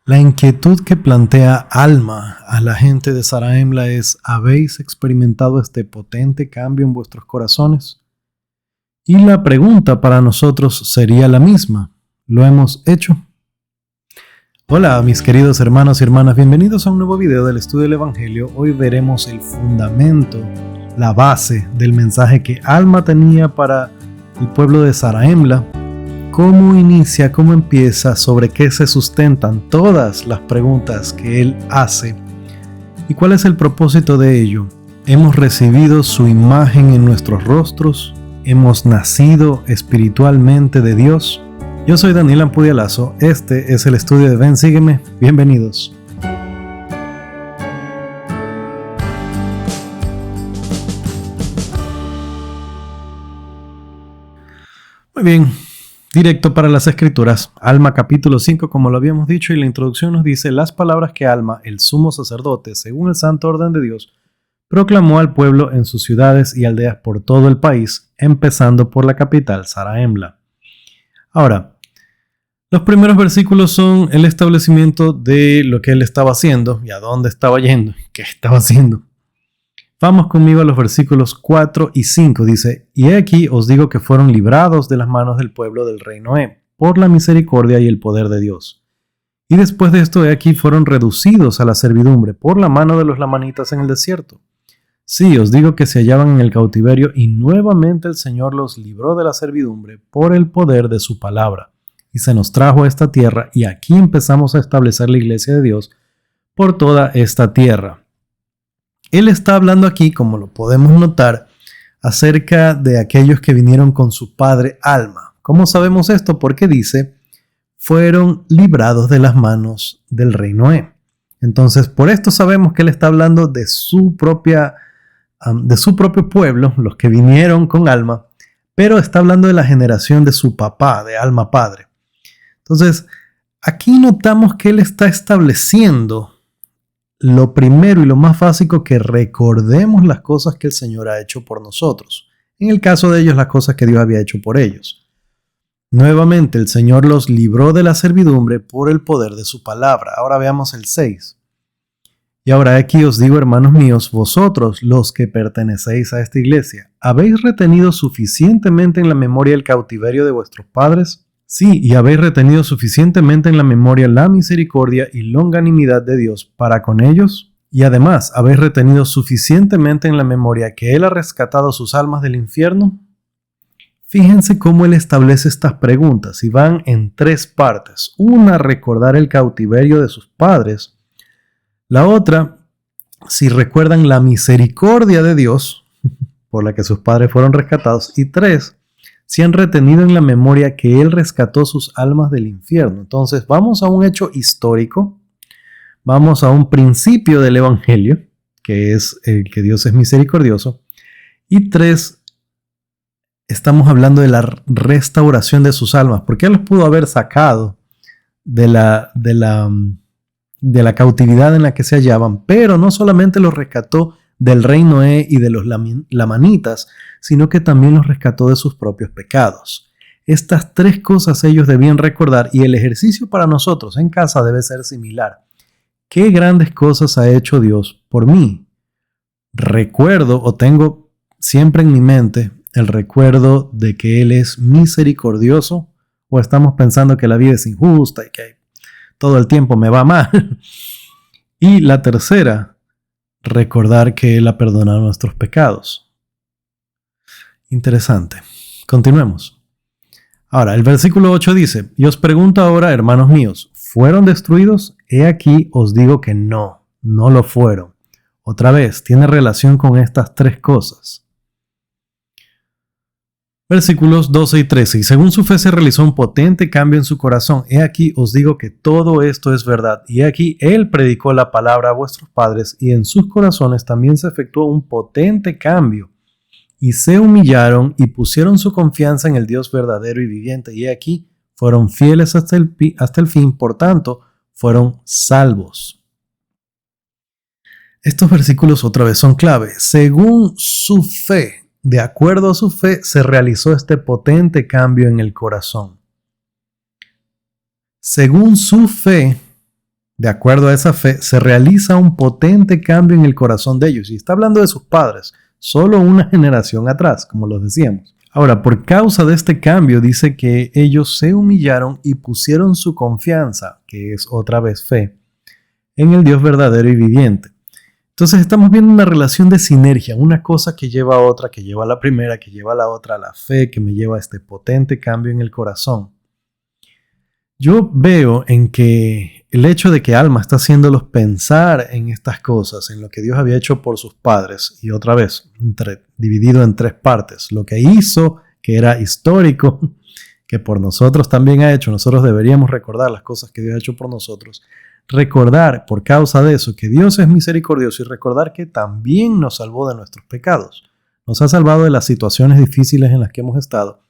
La inquietud que plantea Alma a la gente de Zarahemla es: ¿habéis experimentado este potente cambio en vuestros corazones? Y la pregunta para nosotros sería la misma: ¿lo hemos hecho? Hola mis queridos hermanos y hermanas, bienvenidos a un nuevo video del estudio del Evangelio. Hoy veremos el fundamento, la base del mensaje que Alma tenía para el pueblo de Zarahemla. Cómo inicia, cómo empieza, sobre qué se sustentan todas las preguntas que él hace y cuál es el propósito de ello. Hemos recibido su imagen en nuestros rostros, hemos nacido espiritualmente de Dios. Yo soy Daniel Ampudia Lazo, este es el estudio de Ven, Sígueme, bienvenidos. Muy bien. Directo para las Escrituras, Alma capítulo 5, como lo habíamos dicho, y la introducción nos dice: las palabras que Alma, el sumo sacerdote, según el santo orden de Dios, proclamó al pueblo en sus ciudades y aldeas por todo el país, empezando por la capital, Zarahemla. Ahora, los primeros versículos son el establecimiento de lo que él estaba haciendo y a dónde estaba yendo, qué estaba haciendo. Vamos conmigo a los versículos 4 y 5. Dice: y he aquí os digo que fueron librados de las manos del pueblo del rey Noé, por la misericordia y el poder de Dios. Y después de esto, he aquí fueron reducidos a la servidumbre por la mano de los lamanitas en el desierto. Sí, os digo que se hallaban en el cautiverio, y nuevamente el Señor los libró de la servidumbre por el poder de su palabra. Y se nos trajo a esta tierra, y aquí empezamos a establecer la iglesia de Dios por toda esta tierra. Él está hablando aquí, como lo podemos notar, acerca de aquellos que vinieron con su padre Alma. ¿Cómo sabemos esto? Porque dice: fueron librados de las manos del rey Noé. Entonces, por esto sabemos que él está hablando de su propio pueblo, los que vinieron con Alma, pero está hablando de la generación de su papá, de Alma padre. Entonces, aquí notamos que él está estableciendo lo primero y lo más básico, que recordemos las cosas que el Señor ha hecho por nosotros. En el caso de ellos, las cosas que Dios había hecho por ellos. Nuevamente, el Señor los libró de la servidumbre por el poder de su palabra. Ahora veamos el 6. Y ahora aquí os digo, hermanos míos, vosotros los que pertenecéis a esta iglesia, ¿habéis retenido suficientemente en la memoria el cautiverio de vuestros padres? Sí, y habéis retenido suficientemente en la memoria la misericordia y longanimidad de Dios para con ellos. Y además, ¿habéis retenido suficientemente en la memoria que Él ha rescatado sus almas del infierno? Fíjense cómo Él establece estas preguntas y van en 3 partes. Una, recordar el cautiverio de sus padres. La otra, si recuerdan la misericordia de Dios por la que sus padres fueron rescatados. Y 3, si han retenido en la memoria que Él rescató sus almas del infierno. Entonces vamos a un hecho histórico, vamos a un principio del Evangelio, que es el que Dios es misericordioso. Y 3, estamos hablando de la restauración de sus almas, porque Él los pudo haber sacado de la cautividad en la que se hallaban, pero no solamente los rescató del rey Noé y de los lamanitas, sino que también los rescató de sus propios pecados. Estas 3 cosas ellos debían recordar, y el ejercicio para nosotros en casa debe ser similar. ¿Qué grandes cosas ha hecho Dios por mí? Recuerdo, o tengo siempre en mi mente el recuerdo de que Él es misericordioso, o estamos pensando que la vida es injusta y que todo el tiempo me va mal. Y la tercera, recordar que Él ha perdonado nuestros pecados. Interesante. Continuemos. Ahora, el versículo 8 dice: y os pregunto ahora, hermanos míos, ¿fueron destruidos? He aquí os digo que no lo fueron. Otra vez, tiene relación con estas 3 cosas. Versículos 12 y 13. Y según su fe se realizó un potente cambio en su corazón. He aquí os digo que todo esto es verdad. Y he aquí Él predicó la palabra a vuestros padres, y en sus corazones también se efectuó un potente cambio. Y se humillaron y pusieron su confianza en el Dios verdadero y viviente. Y he aquí fueron fieles hasta el fin, por tanto, fueron salvos. Estos versículos otra vez son clave. Según su fe, de acuerdo a su fe, se realizó este potente cambio en el corazón. Según su fe, de acuerdo a esa fe, se realiza un potente cambio en el corazón de ellos. Y está hablando de sus padres, solo una generación atrás, como lo decíamos. Ahora, por causa de este cambio, dice que ellos se humillaron y pusieron su confianza, que es otra vez fe, en el Dios verdadero y viviente. Entonces estamos viendo una relación de sinergia, una cosa que lleva a otra, que lleva a la primera, que lleva a la otra, a la fe, que me lleva a este potente cambio en el corazón. Yo veo en que el hecho de que Alma está haciéndolos pensar en estas cosas, en lo que Dios había hecho por sus padres, y otra vez, dividido en tres partes, lo que hizo, que era histórico, que por nosotros también ha hecho, nosotros deberíamos recordar las cosas que Dios ha hecho por nosotros, recordar por causa de eso que Dios es misericordioso y recordar que también nos salvó de nuestros pecados, nos ha salvado de las situaciones difíciles en las que hemos estado,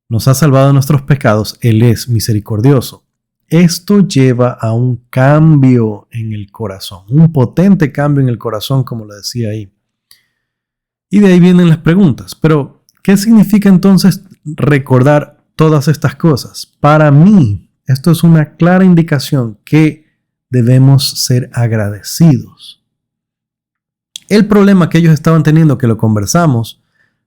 nos ha salvado de nuestros pecados, Él es misericordioso. Esto lleva a un cambio en el corazón, un potente cambio en el corazón, como lo decía ahí. Y de ahí vienen las preguntas. Pero, ¿qué significa entonces recordar todas estas cosas? Para mí, esto es una clara indicación que debemos ser agradecidos. El problema que ellos estaban teniendo, que lo conversamos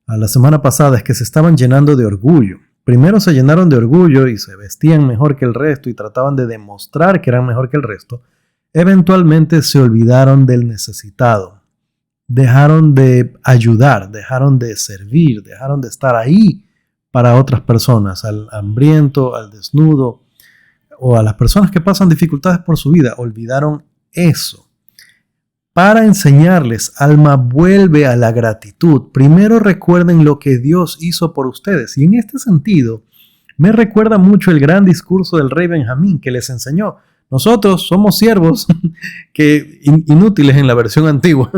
la semana pasada, es que se estaban llenando de orgullo. Primero se llenaron de orgullo y se vestían mejor que el resto y trataban de demostrar que eran mejor que el resto. Eventualmente se olvidaron del necesitado. Dejaron de ayudar, dejaron de servir, dejaron de estar ahí para otras personas, al hambriento, al desnudo o a las personas que pasan dificultades por su vida. Olvidaron eso. Para enseñarles, Alma vuelve a la gratitud. Primero recuerden lo que Dios hizo por ustedes. Y en este sentido, me recuerda mucho el gran discurso del rey Benjamín que les enseñó. Nosotros somos siervos que inútiles en la versión antigua.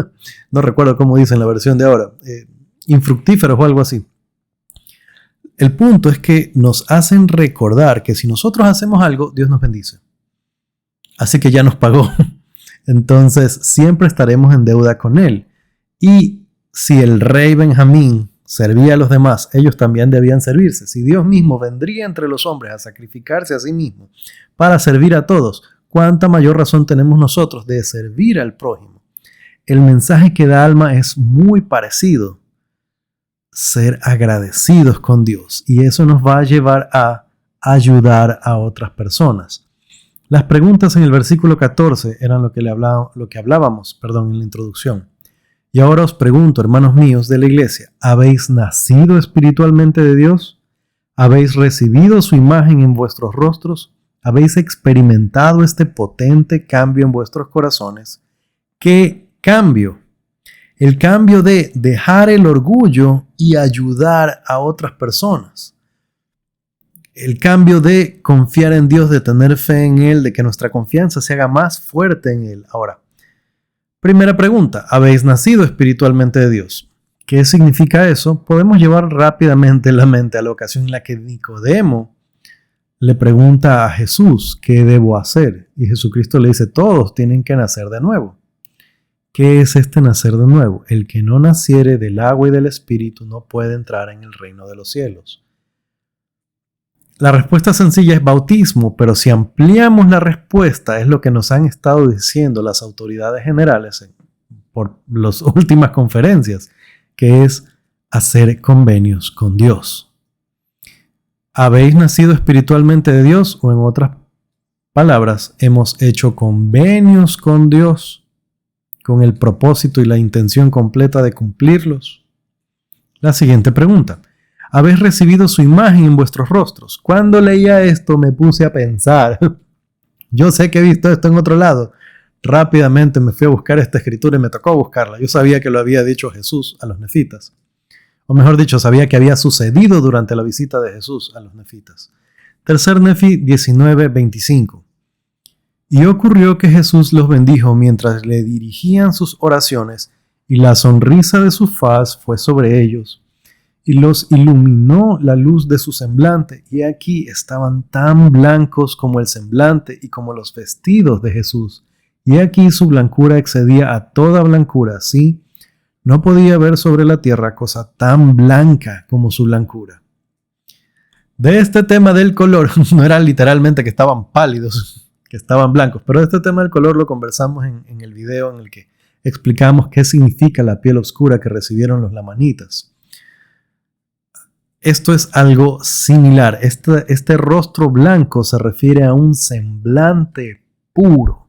No recuerdo cómo dice en la versión de ahora. Infructíferos o algo así. El punto es que nos hacen recordar que si nosotros hacemos algo, Dios nos bendice. Así que ya nos pagó. Entonces siempre estaremos en deuda con Él. Y si el rey Benjamín servía a los demás, ellos también debían servirse. Si Dios mismo vendría entre los hombres a sacrificarse a sí mismo para servir a todos, ¿cuánta mayor razón tenemos nosotros de servir al prójimo? El mensaje que da Alma es muy parecido. Ser agradecidos con Dios. Y eso nos va a llevar a ayudar a otras personas. Las preguntas en el versículo 14 eran lo que hablábamos en la introducción. Y ahora os pregunto, hermanos míos de la iglesia, ¿habéis nacido espiritualmente de Dios? ¿Habéis recibido su imagen en vuestros rostros? ¿Habéis experimentado este potente cambio en vuestros corazones? ¿Qué cambio? El cambio de dejar el orgullo y ayudar a otras personas. El cambio de confiar en Dios, de tener fe en Él, de que nuestra confianza se haga más fuerte en Él. Ahora, primera pregunta, ¿habéis nacido espiritualmente de Dios? ¿Qué significa eso? Podemos llevar rápidamente la mente a la ocasión en la que Nicodemo le pregunta a Jesús, ¿qué debo hacer? Y Jesucristo le dice, todos tienen que nacer de nuevo. ¿Qué es este nacer de nuevo? El que no naciere del agua y del Espíritu no puede entrar en el reino de los cielos. La respuesta sencilla es bautismo, pero si ampliamos la respuesta, es lo que nos han estado diciendo las autoridades generales por las últimas conferencias, que es hacer convenios con Dios. ¿Habéis nacido espiritualmente de Dios? O en otras palabras, hemos hecho convenios con Dios con el propósito y la intención completa de cumplirlos. La siguiente pregunta. ¿Habéis recibido su imagen en vuestros rostros? Cuando leía esto me puse a pensar. Yo sé que he visto esto en otro lado. Rápidamente me fui a buscar esta escritura y me tocó buscarla. Yo sabía que lo había dicho Jesús a los nefitas. O mejor dicho, sabía que había sucedido durante la visita de Jesús a los nefitas. Tercer Nefi 19:25. Y ocurrió que Jesús los bendijo mientras le dirigían sus oraciones, y la sonrisa de su faz fue sobre ellos. Y los iluminó la luz de su semblante, y aquí estaban tan blancos como el semblante y como los vestidos de Jesús. Y aquí su blancura excedía a toda blancura, sí, no podía haber sobre la tierra cosa tan blanca como su blancura. De este tema del color, no era literalmente que estaban pálidos, que estaban blancos. Pero este tema del color lo conversamos en el video en el que explicamos qué significa la piel oscura que recibieron los lamanitas. Esto es algo similar. Este rostro blanco se refiere a un semblante puro.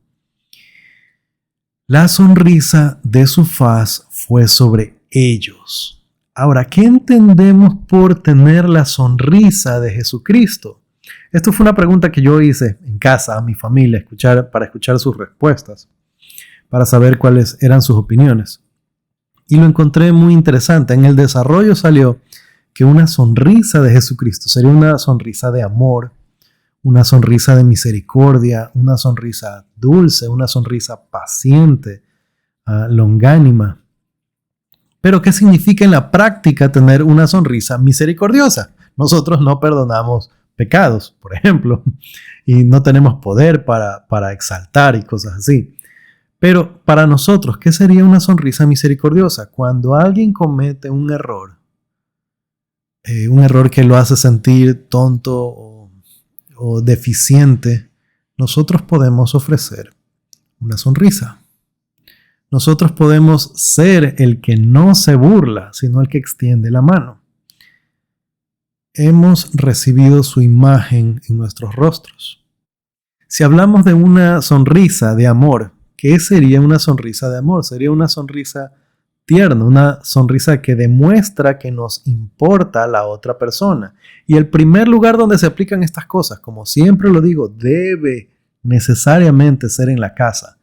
La sonrisa de su faz fue sobre ellos. Ahora, ¿qué entendemos por tener la sonrisa de Jesucristo? Esto fue una pregunta que yo hice en casa a mi familia para escuchar sus respuestas, para saber cuáles eran sus opiniones. Y lo encontré muy interesante. En el desarrollo salió que una sonrisa de Jesucristo sería una sonrisa de amor, una sonrisa de misericordia, una sonrisa dulce, una sonrisa paciente, longánima. Pero ¿qué significa en la práctica tener una sonrisa misericordiosa? Nosotros no perdonamos pecados, por ejemplo, y no tenemos poder para exaltar y cosas así. Pero para nosotros, ¿qué sería una sonrisa misericordiosa? Cuando alguien comete un error que lo hace sentir tonto o deficiente, nosotros podemos ofrecer una sonrisa. Nosotros podemos ser el que no se burla, sino el que extiende la mano. Hemos recibido su imagen en nuestros rostros. Si hablamos de una sonrisa de amor, ¿qué sería una sonrisa de amor? Sería una sonrisa tierna, una sonrisa que demuestra que nos importa a la otra persona. Y el primer lugar donde se aplican estas cosas, como siempre lo digo, debe necesariamente ser en la casa.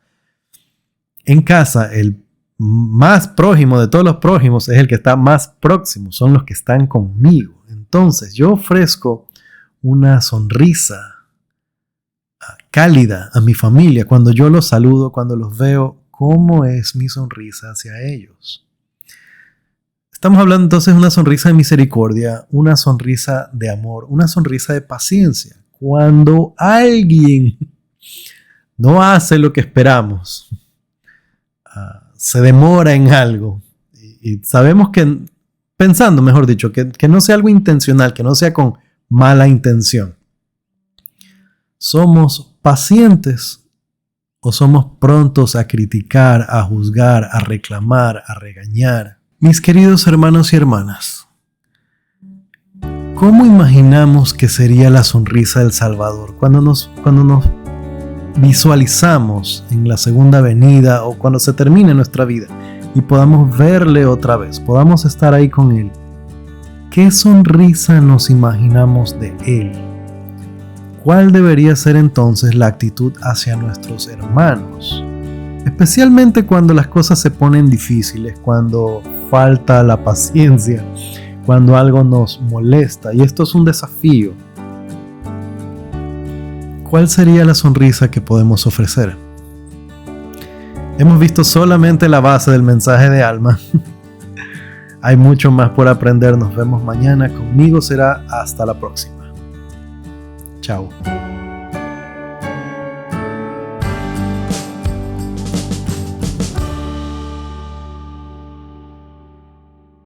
En casa, el más prójimo de todos los prójimos es el que está más próximo, son los que están conmigo. Entonces, yo ofrezco una sonrisa cálida a mi familia cuando yo los saludo, cuando los veo. ¿Cómo es mi sonrisa hacia ellos? Estamos hablando entonces de una sonrisa de misericordia, una sonrisa de amor, una sonrisa de paciencia. Cuando alguien no hace lo que esperamos, se demora en algo y sabemos que, pensando mejor dicho, que no sea algo intencional, que no sea con mala intención. ¿Somos pacientes o somos prontos a criticar, a juzgar, a reclamar, a regañar? Mis queridos hermanos y hermanas, ¿cómo imaginamos que sería la sonrisa del Salvador cuando nos visualizamos en la segunda venida o cuando se termine nuestra vida y podamos verle otra vez, podamos estar ahí con Él? ¿Qué sonrisa nos imaginamos de Él? ¿Cuál debería ser entonces la actitud hacia nuestros hermanos? Especialmente cuando las cosas se ponen difíciles, cuando falta la paciencia, cuando algo nos molesta, y esto es un desafío. ¿Cuál sería la sonrisa que podemos ofrecer? Hemos visto solamente la base del mensaje de Alma. Hay mucho más por aprender. Nos vemos mañana. Conmigo será hasta la próxima. Chao.